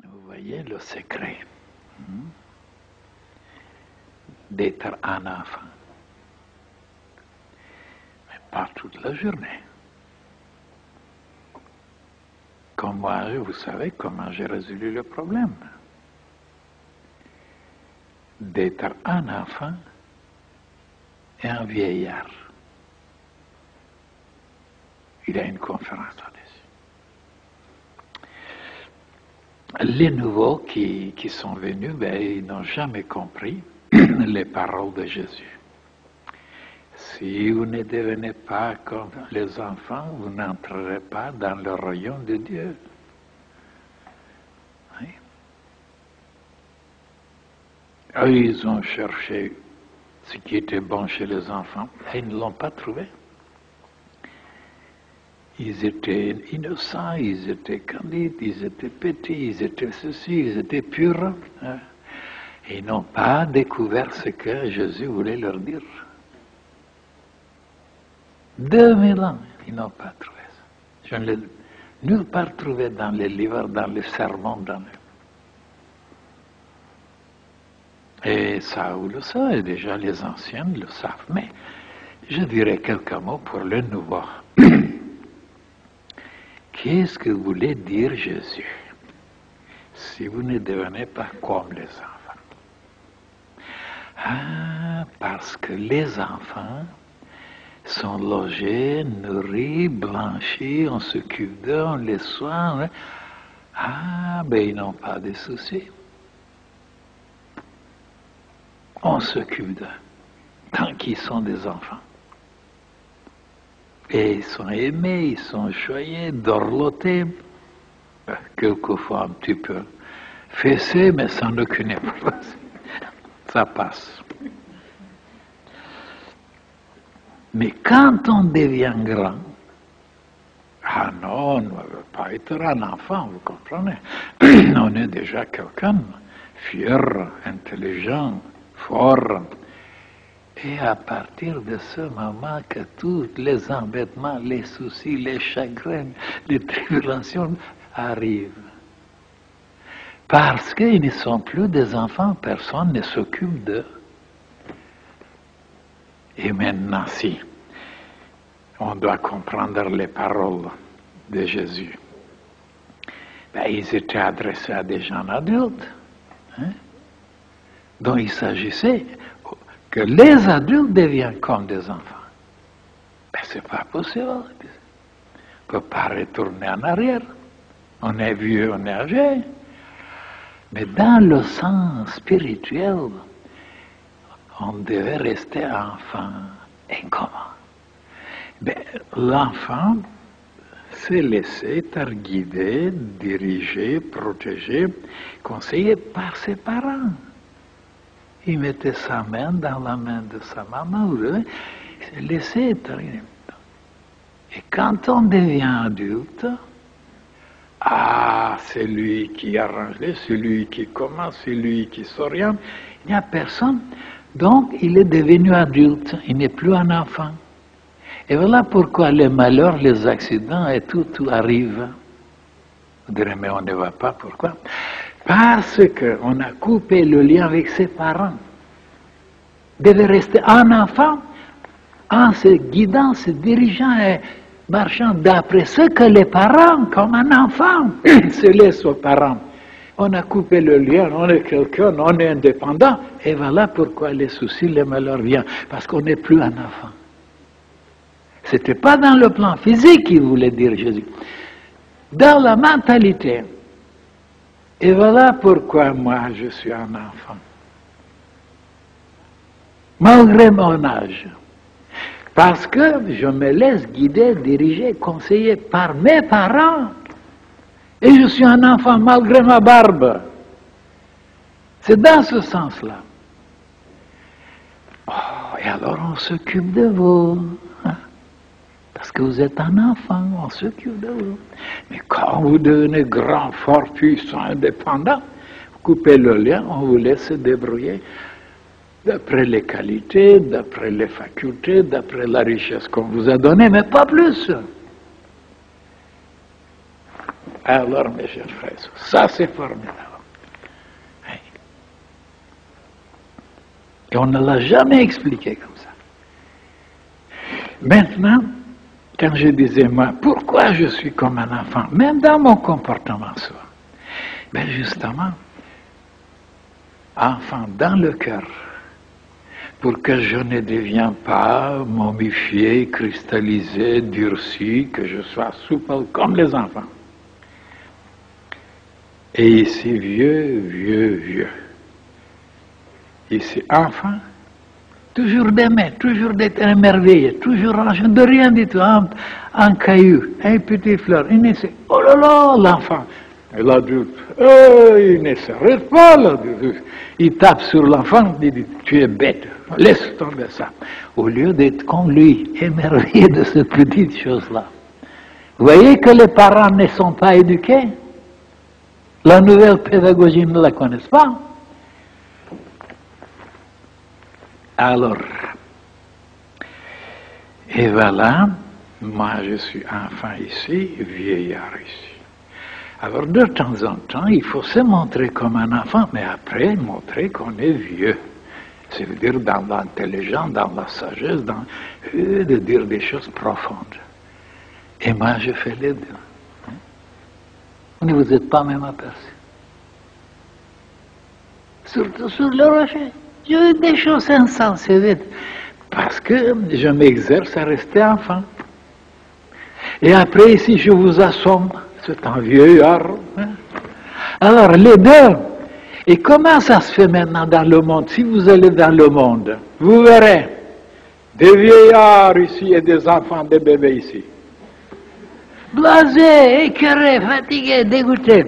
Vous voyez le secret d'être un enfant. Mais pas toute la journée. Comme moi, vous savez comment j'ai résolu le problème. D'être un enfant et un vieillard. Il y a une conférence là-dessus. Les nouveaux qui sont venus, ils n'ont jamais compris les paroles de Jésus. Si vous ne devenez pas comme les enfants, vous n'entrerez pas dans le royaume de Dieu. Oui. Ils ont cherché ce qui était bon chez les enfants et ils ne l'ont pas trouvé. Ils étaient innocents, ils étaient candides, ils étaient petits, ils étaient ceci, ils étaient purs. Hein. Et ils n'ont pas découvert ce que Jésus voulait leur dire. 2000 ans, ils n'ont pas trouvé ça. Je ne l'ai nulle part trouvé dans les livres, dans les sermons, Et ça, vous le savez, déjà les anciens le savent. Mais je dirais quelques mots pour le nouveau. Qu'est-ce que voulait dire Jésus si vous ne devenez pas comme les enfants? Ah, parce que les enfants sont logés, nourris, blanchis, on s'occupe d'eux, on les soigne. Ah, ils n'ont pas de soucis. On s'occupe d'eux, tant qu'ils sont des enfants. Et ils sont aimés, ils sont choyés, dorlotés, quelquefois un petit peu fessés, mais sans aucune importance. Ça passe. Mais quand on devient grand, ah non, on ne veut pas être un enfant, vous comprenez? On est déjà quelqu'un fier, intelligent, fort. Et à partir de ce moment que tous les embêtements, les soucis, les chagrins, les tribulations arrivent. Parce qu'ils ne sont plus des enfants, personne ne s'occupe d'eux. Et maintenant, si on doit comprendre les paroles de Jésus, ils étaient adressés à des gens adultes, hein, dont il s'agissait que les adultes deviennent comme des enfants. C'est pas possible. On ne peut pas retourner en arrière. On est vieux, on est âgé. Mais dans le sens spirituel, on devait rester enfant. Et comment? L'enfant s'est laissé être guidé, dirigé, protégé, conseillé par ses parents. Il mettait sa main dans la main de sa maman, il s'est laissé être. Et quand on devient adulte, c'est lui qui arrange, c'est lui qui commence, c'est lui qui s'oriente. Il n'y a personne. Donc, il est devenu adulte, il n'est plus un enfant. Et voilà pourquoi les malheurs, les accidents et tout arrive. Vous direz, mais on ne voit pas pourquoi. Parce qu'on a coupé le lien avec ses parents. Il devait rester un enfant en se guidant, se dirigeant et marchant d'après ce que les parents, comme un enfant, se laissent aux parents. On a coupé le lien, on est quelqu'un, on est indépendant. Et voilà pourquoi les soucis, les malheurs viennent. Parce qu'on n'est plus un enfant. Ce n'était pas dans le plan physique qu'il voulait dire Jésus. Dans la mentalité. Et voilà pourquoi moi je suis un enfant. Malgré mon âge. Parce que je me laisse guider, diriger, conseiller par mes parents. Et je suis un enfant malgré ma barbe. C'est dans ce sens-là. Et alors on s'occupe de vous. Parce que vous êtes un enfant, on s'occupe de vous. Mais quand vous devenez grand, fort, puissant, indépendant, vous coupez le lien, on vous laisse se débrouiller d'après les qualités, d'après les facultés, d'après la richesse qu'on vous a donnée, mais pas plus. Alors, mes chers frères, ça c'est formidable. Et on ne l'a jamais expliqué comme ça. Maintenant, quand je disais, moi, pourquoi je suis comme un enfant, même dans mon comportement soi, ben justement, enfant dans le cœur, pour que je ne devienne pas momifié, cristallisé, durci, que je sois souple comme les enfants. Et ici, vieux. Ici, enfant, toujours d'aimer, toujours d'être émerveillé, toujours rangé de rien du tout, un caillou, un petit fleur, il ne sait, oh là là, l'enfant, et l'adulte, il ne s'arrête pas, l'adulte, il tape sur l'enfant, il dit, tu es bête, laisse tomber ça, au lieu d'être comme lui, émerveillé de cette petite chose-là. Vous voyez que les parents ne sont pas éduqués, la nouvelle pédagogie ne la connaissent pas. Alors, et voilà, moi je suis enfant ici, vieillard ici. Alors de temps en temps, il faut se montrer comme un enfant, mais après montrer qu'on est vieux. C'est-à-dire dans l'intelligence, dans la sagesse, de dire des choses profondes. Et moi je fais les deux. Vous ne vous êtes pas même aperçu. Surtout sur le rocher. Je dis des choses insensées vite, parce que je m'exerce à rester enfant. Et après, ici, je vous assomme, c'est un vieillard. Hein? Alors, les deux. Et comment ça se fait maintenant dans le monde? Si vous allez dans le monde, vous verrez des vieillards ici et des enfants, des bébés ici. Blasés, écœurés, fatigués, dégoûtés.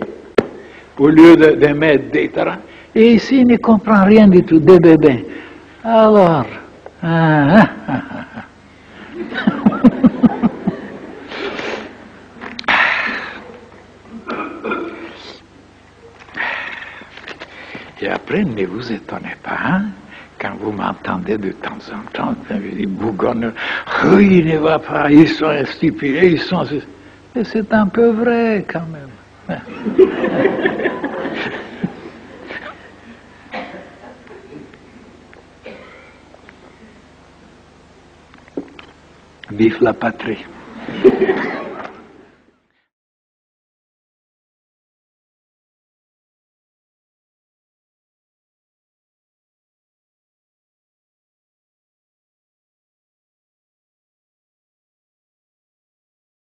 Au lieu de mettre des terrains. Et ici, il ne comprend rien du tout, des bébés. Alors, et après, ne vous étonnez pas, hein, quand vous m'entendez de temps en temps, je dis, bougonne, oh, il ne va pas, ils sont stupides, ils sont... Et c'est un peu vrai, quand même. Vive la patrie.